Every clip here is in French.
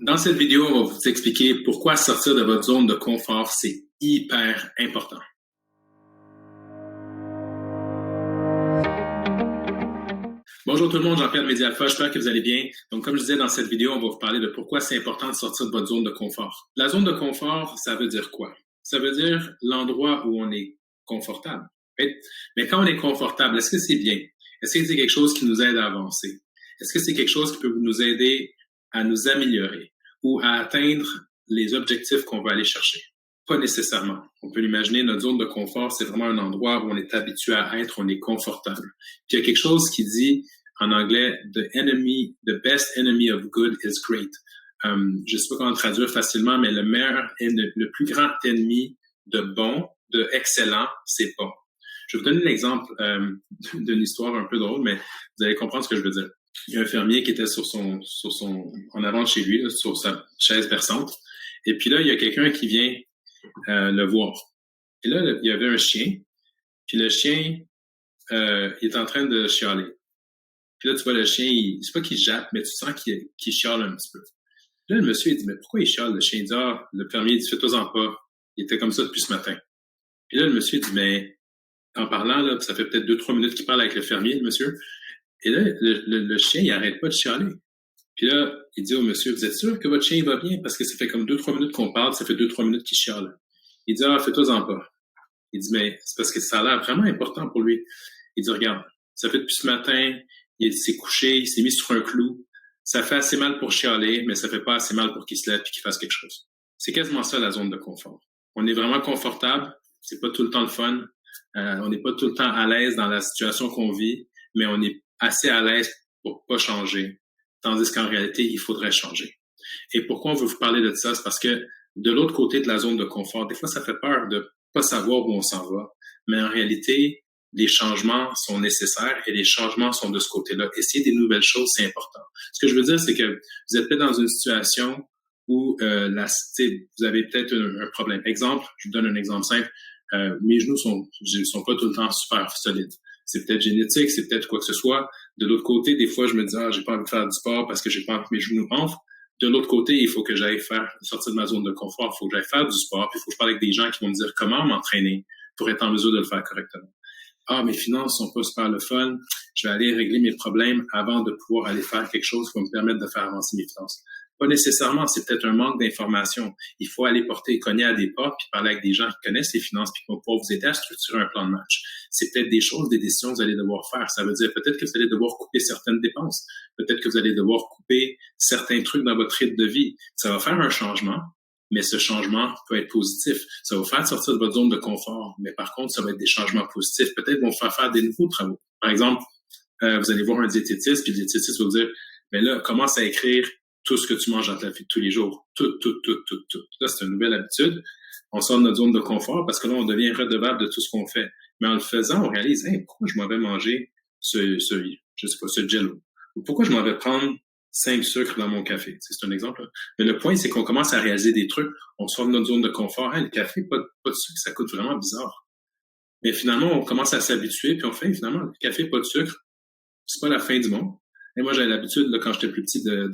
Dans cette vidéo, on va vous expliquer pourquoi sortir de votre zone de confort, c'est hyper important. Bonjour tout le monde, Jean-Pierre de Medialpha, j'espère que vous allez bien. Donc, comme je disais dans cette vidéo, on va vous parler de pourquoi c'est important de sortir de votre zone de confort. La zone de confort, ça veut dire quoi? Ça veut dire l'endroit où on est confortable. Mais quand on est confortable, est-ce que c'est bien? Est-ce que c'est quelque chose qui nous aide à avancer? Est-ce que c'est quelque chose qui peut nous aider à nous améliorer ou à atteindre les objectifs qu'on veut aller chercher? Pas nécessairement. On peut l'imaginer, notre zone de confort, c'est vraiment un endroit où on est habitué à être, on est confortable. Puis il y a quelque chose qui dit en anglais, the best enemy of good is great. Je sais pas comment traduire facilement, mais le plus grand ennemi de bon, de excellent, c'est bon. Je vais vous donner l'exemple d'une histoire un peu drôle, mais vous allez comprendre ce que je veux dire. Il y a un fermier qui était en avant de chez lui, là, sur sa chaise berçante. Et puis là, il y a quelqu'un qui vient le voir. Et là, il y avait un chien. Puis le chien, il est en train de chialer. Puis là, tu vois le chien, c'est pas qu'il jappe, mais tu sens qu'il chiale un petit peu. Là, le monsieur, il dit, mais pourquoi il chiale? Le chien dit, le fermier dit, fais-toi-en pas. Il était comme ça depuis ce matin. Puis là, le monsieur dit, mais en parlant, là, ça fait peut-être 2-3 minutes qu'il parle avec le fermier, le monsieur. Et là, le chien, il arrête pas de chialer. Puis là, il dit au monsieur, vous êtes sûr que votre chien va bien? Parce que ça fait comme 2-3 minutes qu'on parle, ça fait 2-3 minutes qu'il chiale. Il dit, fais-toi-en pas. Il dit, mais c'est parce que ça a l'air vraiment important pour lui. Il dit, regarde, ça fait depuis ce matin, il s'est couché, il s'est mis sur un clou. Ça fait assez mal pour chialer, mais ça fait pas assez mal pour qu'il se lève et qu'il fasse quelque chose. C'est quasiment ça, la zone de confort. On est vraiment confortable, c'est pas tout le temps le fun, on n'est pas tout le temps à l'aise dans la situation qu'on vit, mais on est assez à l'aise pour pas changer. Tandis qu'en réalité, il faudrait changer. Et pourquoi on veut vous parler de ça? C'est parce que de l'autre côté de la zone de confort, des fois, ça fait peur de pas savoir où on s'en va. Mais en réalité, les changements sont nécessaires et les changements sont de ce côté-là. Essayer des nouvelles choses, c'est important. Ce que je veux dire, c'est que vous êtes peut-être dans une situation où vous avez peut-être un problème. Exemple, je vous donne un exemple simple. Mes genoux sont pas tout le temps super solides. C'est peut-être génétique, c'est peut-être quoi que ce soit. De l'autre côté, des fois, je me dis, j'ai pas envie de faire du sport parce que j'ai pas envie que mes genoux enflent. De l'autre côté, il faut que j'aille sortir de ma zone de confort. Il faut que j'aille faire du sport. Puis il faut que je parle avec des gens qui vont me dire comment m'entraîner pour être en mesure de le faire correctement. Mes finances sont pas super le fun. Je vais aller régler mes problèmes avant de pouvoir aller faire quelque chose qui va me permettre de faire avancer mes finances. Pas nécessairement, c'est peut-être un manque d'information. Il faut aller cogner à des portes puis parler avec des gens qui connaissent les finances puis qui vont pouvoir vous aider à structurer un plan de match. C'est peut-être des décisions que vous allez devoir faire. Ça veut dire peut-être que vous allez devoir couper certaines dépenses. Peut-être que vous allez devoir couper certains trucs dans votre rythme de vie. Ça va faire un changement, mais ce changement peut être positif. Ça va vous faire sortir de votre zone de confort, mais par contre, ça va être des changements positifs. Peut-être vont vous faire des nouveaux travaux. Par exemple, vous allez voir un diététiste, puis le diététiste va vous dire, mais là, commence à écrire tout ce que tu manges dans ta vie de tous les jours. Tout. Là, c'est une nouvelle habitude. On sort de notre zone de confort parce que là, on devient redevable de tout ce qu'on fait. Mais en le faisant, on réalise, pourquoi je m'en vais manger ce Jell-O? Ou pourquoi je m'en vais prendre 5 sucres dans mon café? C'est un exemple. Mais le point, c'est qu'on commence à réaliser des trucs. On sort de notre zone de confort. Le café, pas de sucre, ça coûte vraiment bizarre. Mais finalement, on commence à s'habituer, puis on fait, finalement, le café, pas de sucre, c'est pas la fin du monde. Et moi, j'avais l'habitude, là, quand j'étais plus petit, de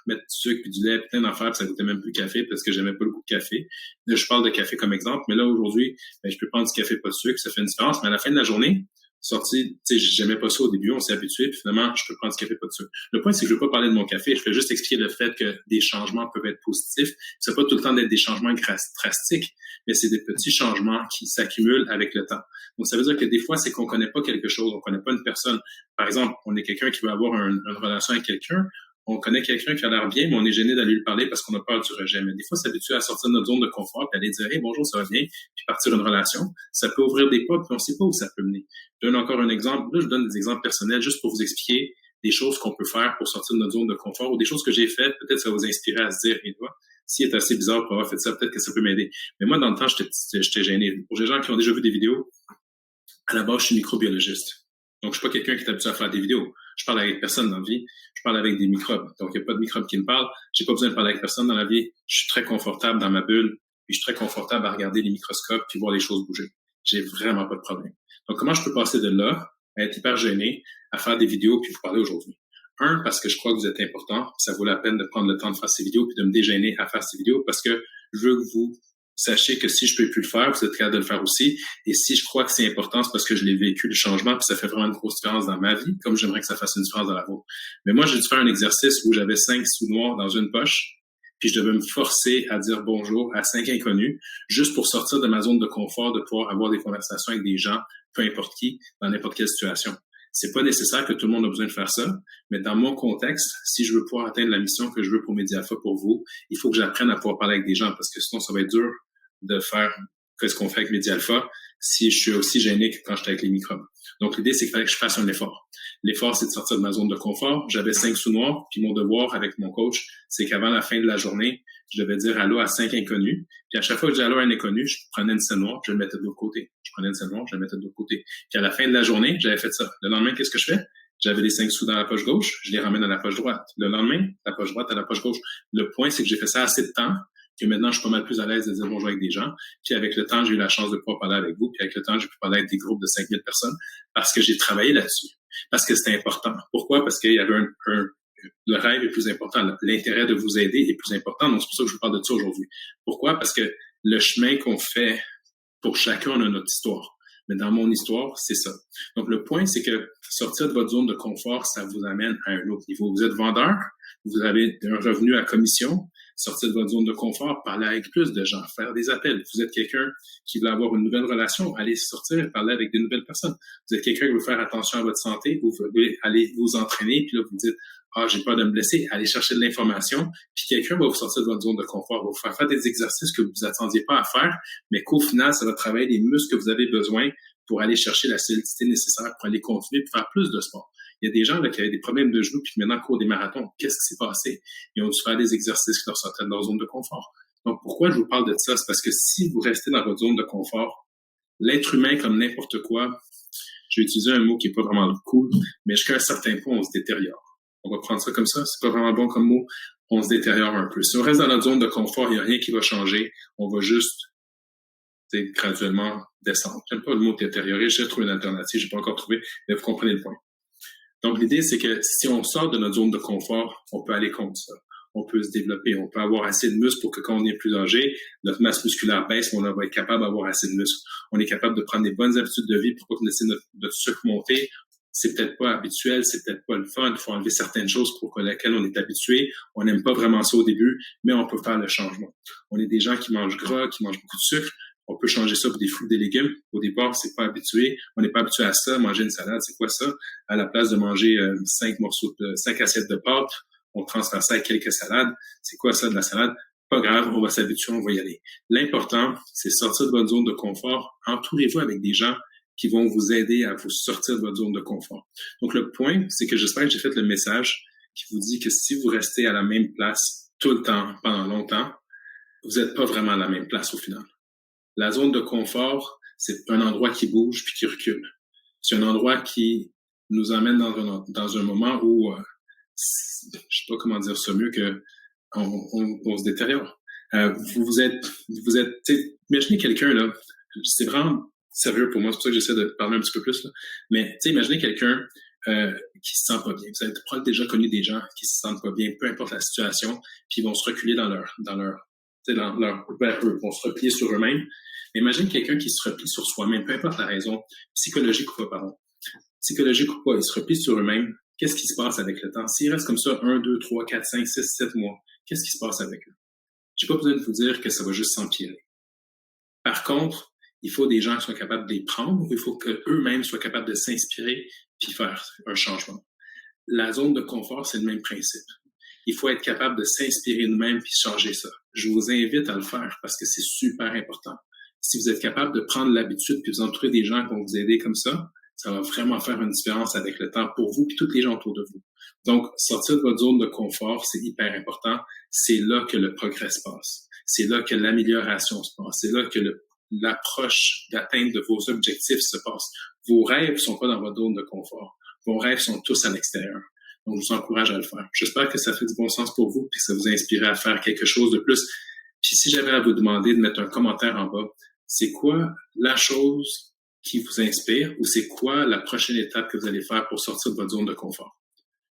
mettre du sucre puis du lait, plein d'affaires, puis ça goûtait même plus le café parce que j'aimais pas le goût de café. Là, je parle de café comme exemple, mais là, aujourd'hui, je peux prendre du café pas de sucre, ça fait une différence. Mais à la fin de la journée, j'aimais pas ça au début, on s'est habitué, puis finalement, je peux prendre du café pas de sucre. Le point, c'est que je veux pas parler de mon café, je veux juste expliquer le fait que des changements peuvent être positifs. C'est pas tout le temps d'être des changements drastiques, mais c'est des petits changements qui s'accumulent avec le temps. Donc, ça veut dire que des fois, c'est qu'on connaît pas quelque chose, on connaît pas une personne. Par exemple, on est quelqu'un qui veut avoir une relation avec quelqu'un, on connaît quelqu'un qui a l'air bien, mais on est gêné d'aller lui parler parce qu'on a peur du rejet. Mais des fois, s'habituer à sortir de notre zone de confort et aller dire « Hey, bonjour, ça va bien », puis partir une relation, ça peut ouvrir des portes, puis on sait pas où ça peut mener. Je donne encore un exemple. Là, je donne des exemples personnels juste pour vous expliquer des choses qu'on peut faire pour sortir de notre zone de confort ou des choses que j'ai faites. Peut-être ça va vous inspirer à se dire « Et toi, s'il est assez bizarre pour avoir fait ça, peut-être que ça peut m'aider. » Mais moi, dans le temps, j'étais gêné. Pour les gens qui ont déjà vu des vidéos, à la base, je suis microbiologiste. Donc, je suis pas quelqu'un qui est habitué à faire des vidéos. Je parle avec personne dans la vie. Je parle avec des microbes. Donc, il n'y a pas de microbes qui me parlent. J'ai pas besoin de parler avec personne dans la vie. Je suis très confortable dans ma bulle. Puis, je suis très confortable à regarder les microscopes puis voir les choses bouger. J'ai vraiment pas de problème. Donc, comment je peux passer de là à être hyper gêné, à faire des vidéos puis vous parler aujourd'hui? Un, parce que je crois que vous êtes important. Ça vaut la peine de prendre le temps de faire ces vidéos puis de me dégêner à faire ces vidéos parce que je veux que vous sachiez que si je peux plus le faire, vous êtes capable de le faire aussi. Et si je crois que c'est important, c'est parce que je l'ai vécu, le changement, puis ça fait vraiment une grosse différence dans ma vie, comme j'aimerais que ça fasse une différence dans la vôtre. Mais moi, j'ai dû faire un exercice où j'avais 5 sous noirs dans une poche, puis je devais me forcer à dire bonjour à 5 inconnus, juste pour sortir de ma zone de confort, de pouvoir avoir des conversations avec des gens, peu importe qui, dans n'importe quelle situation. C'est pas nécessaire que tout le monde a besoin de faire ça, mais dans mon contexte, si je veux pouvoir atteindre la mission que je veux pour Medialpha pour vous, il faut que j'apprenne à pouvoir parler avec des gens parce que sinon ça va être dur de faire ce qu'on fait avec Medialpha si je suis aussi gêné que quand j'étais avec les microbes. Donc, l'idée, c'est qu'il fallait que je fasse un effort. L'effort, c'est de sortir de ma zone de confort. J'avais 5 sous noirs, puis mon devoir avec mon coach, c'est qu'avant la fin de la journée, je devais dire allô à 5 inconnus. Puis à chaque fois que je disais allô à un inconnu, je prenais une scène noire, puis je le mettais de l'autre côté. Je prenais une scène noire, je le mettais de l'autre côté. Puis à la fin de la journée, j'avais fait ça. Le lendemain, qu'est-ce que je fais? J'avais les 5 sous dans la poche gauche, je les ramène à la poche droite. Le lendemain, la poche droite à la poche gauche. Le point, c'est que j'ai fait ça assez de temps que maintenant, je suis pas mal plus à l'aise de dire bonjour avec des gens. Puis avec le temps, j'ai eu la chance de pouvoir parler avec vous. Puis avec le temps, j'ai pu parler avec des groupes de 5000 personnes parce que j'ai travaillé là-dessus. Parce que c'était important. Pourquoi? Parce qu'il y avait le rêve est plus important. L'intérêt de vous aider est plus important. Donc, c'est pour ça que je vous parle de ça aujourd'hui. Pourquoi? Parce que le chemin qu'on fait pour chacun, on a notre histoire. Mais dans mon histoire, c'est ça. Donc, le point, c'est que sortir de votre zone de confort, ça vous amène à un autre niveau. Vous êtes vendeur, vous avez un revenu à commission, sortir de votre zone de confort, parler avec plus de gens, faire des appels. Vous êtes quelqu'un qui veut avoir une nouvelle relation, allez sortir, parler avec des nouvelles personnes. Vous êtes quelqu'un qui veut faire attention à votre santé, vous voulez aller vous entraîner, puis là, vous dites, j'ai peur de me blesser, allez chercher de l'information, puis quelqu'un va vous sortir de votre zone de confort, va vous faire des exercices que vous vous attendiez pas à faire, mais qu'au final, ça va travailler les muscles que vous avez besoin pour aller chercher la solidité nécessaire pour aller continuer et faire plus de sport. Il y a des gens là, qui avaient des problèmes de genoux puis qui maintenant courent des marathons. Qu'est-ce qui s'est passé? Ils ont dû faire des exercices qui leur sortaient de leur zone de confort. Donc, pourquoi je vous parle de ça? C'est parce que si vous restez dans votre zone de confort, l'être humain, comme n'importe quoi, je vais utiliser un mot qui est pas vraiment cool, mais jusqu'à un certain point, on se détériore. On va prendre ça comme ça. C'est pas vraiment bon comme mot. On se détériore un peu. Si on reste dans notre zone de confort, il n'y a rien qui va changer. On va juste graduellement descendre. J'aime pas le mot détériorer. J'ai trouvé une alternative. J'ai pas encore trouvé, mais vous comprenez le point. Donc, l'idée, c'est que si on sort de notre zone de confort, on peut aller contre ça. On peut se développer. On peut avoir assez de muscles pour que quand on est plus âgé, notre masse musculaire baisse, mais on va être capable d'avoir assez de muscles. On est capable de prendre des bonnes habitudes de vie pour pas laisser notre sucre monter. C'est peut-être pas habituel, c'est peut-être pas le fun. Il faut enlever certaines choses pour lesquelles on est habitué. On n'aime pas vraiment ça au début, mais on peut faire le changement. On est des gens qui mangent gras, qui mangent beaucoup de sucre. On peut changer ça pour des fruits, des légumes. Au départ, c'est pas habitué. On n'est pas habitué à ça. Manger une salade, c'est quoi ça? À la place de manger 5 assiettes de pâtes, on transfère ça avec quelques salades. C'est quoi ça de la salade? Pas grave, on va s'habituer, on va y aller. L'important, c'est sortir de votre zone de confort. Entourez-vous avec des gens qui vont vous aider à vous sortir de votre zone de confort. Donc, le point, c'est que j'espère que j'ai fait le message qui vous dit que si vous restez à la même place tout le temps, pendant longtemps, vous n'êtes pas vraiment à la même place au final. La zone de confort, c'est un endroit qui bouge puis qui recule. C'est un endroit qui nous amène dans un moment où, je sais pas comment dire ça mieux que on se détériore. Vous êtes, imaginez quelqu'un là, c'est vraiment sérieux pour moi, c'est pour ça que j'essaie de parler un petit peu plus là. Mais imaginez quelqu'un qui se sent pas bien. Vous avez probablement déjà connu des gens qui se sentent pas bien, peu importe la situation, puis ils vont se reculer vers eux, vont se replier sur eux-mêmes. Mais imagine quelqu'un qui se replie sur soi-même, peu importe la raison, psychologique ou pas, pardon. Psychologique ou pas, ils se replient sur eux-mêmes. Qu'est-ce qui se passe avec le temps? S'ils restent comme ça 1, 2, 3, 4, 5, 6, 7 mois, qu'est-ce qui se passe avec eux? J'ai pas besoin de vous dire que ça va juste s'empirer. Par contre, il faut des gens qui soient capables de les prendre, ou il faut qu'eux-mêmes soient capables de s'inspirer puis faire un changement. La zone de confort, c'est le même principe. Il faut être capable de s'inspirer nous-mêmes puis changer ça. Je vous invite à le faire parce que c'est super important. Si vous êtes capable de prendre l'habitude puis vous entourer des gens qui vont vous aider comme ça va vraiment faire une différence avec le temps pour vous puis tous les gens autour de vous. Donc, sortir de votre zone de confort, c'est hyper important. C'est là que le progrès se passe. C'est là que l'amélioration se passe. C'est là que l'approche d'atteinte de vos objectifs se passe. Vos rêves sont pas dans votre zone de confort. Vos rêves sont tous à l'extérieur. Donc, je vous encourage à le faire. J'espère que ça fait du bon sens pour vous et que ça vous inspire à faire quelque chose de plus. Puis si j'avais à vous demander de mettre un commentaire en bas, c'est quoi la chose qui vous inspire ou c'est quoi la prochaine étape que vous allez faire pour sortir de votre zone de confort?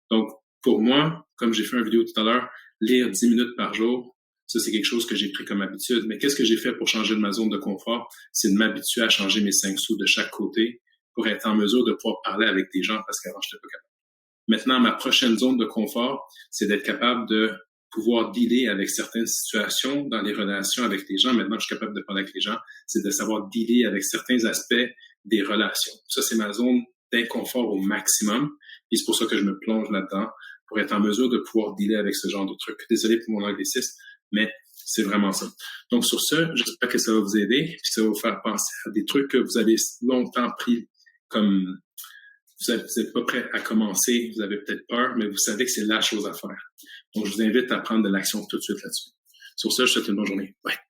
Donc, Pour moi, comme j'ai fait une vidéo tout à l'heure, lire 10 minutes par jour, ça, c'est quelque chose que j'ai pris comme habitude. Mais qu'est-ce que j'ai fait pour changer de ma zone de confort? C'est de m'habituer à changer mes 5 sous de chaque côté pour être en mesure de pouvoir parler avec des gens parce qu'avant, je n'étais pas capable. Maintenant, ma prochaine zone de confort, c'est d'être capable de pouvoir dealer avec certaines situations dans les relations avec les gens. Maintenant, je suis capable de parler avec les gens. C'est de savoir dealer avec certains aspects des relations. Ça, c'est ma zone d'inconfort au maximum. Et c'est pour ça que je me plonge là-dedans pour être en mesure de pouvoir dealer avec ce genre de trucs. Désolé pour mon anglicisme, mais c'est vraiment ça. Donc, sur ce, j'espère que ça va vous aider, puis ça va vous faire penser à des trucs que vous avez longtemps pris comme vous n'êtes pas prêt à commencer, vous avez peut-être peur, mais vous savez que c'est la chose à faire. Donc, je vous invite à prendre de l'action tout de suite là-dessus. Sur ce, je vous souhaite une bonne journée. Bye.